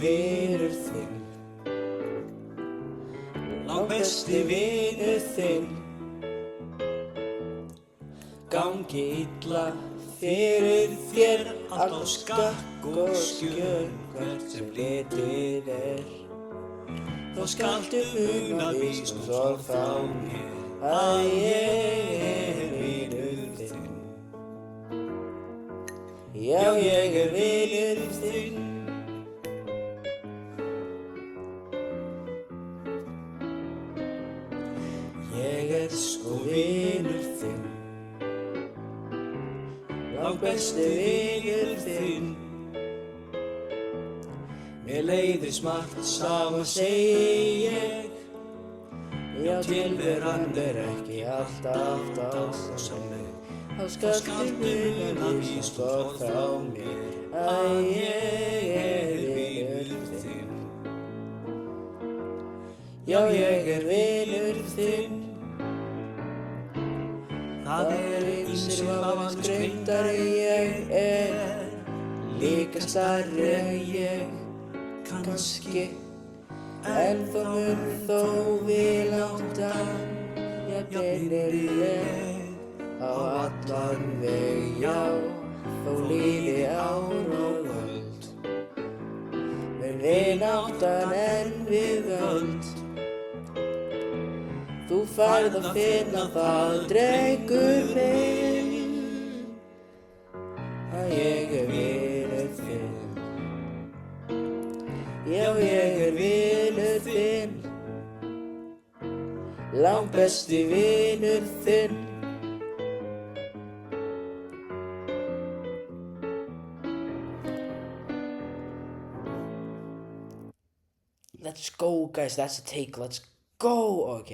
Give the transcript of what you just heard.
vinur þinn, langbesti vinur þinn. Gangi illa fyrir þér allt á skakk og skjör, hvert sem litið þó skaltu muna víst og svo þá mér að ég vinur þinn. Já, ég vinur þinn. Ég sko vinur þinn, langbesti vinur þinn. Mér leiðir smart saman segi ég, já tilveran ekki alltaf dásamleg. Þá skaltu muna víst og þá mér að ég vinur þinn. Já, ég vinur þinn. Það ýmsir vafans greindari ég líka stærri en ég kannski, en þó mun þó við langt beinir ég á allan veg, já, þó líði ár og öld, mun vináttan en við öld. Þú færð að finna það, drengur minn, að ég vinur þinn. Já, ég vinur þinn, langbesti vinur þinn. Let's go, guys. That's a take. Let's go. Okay.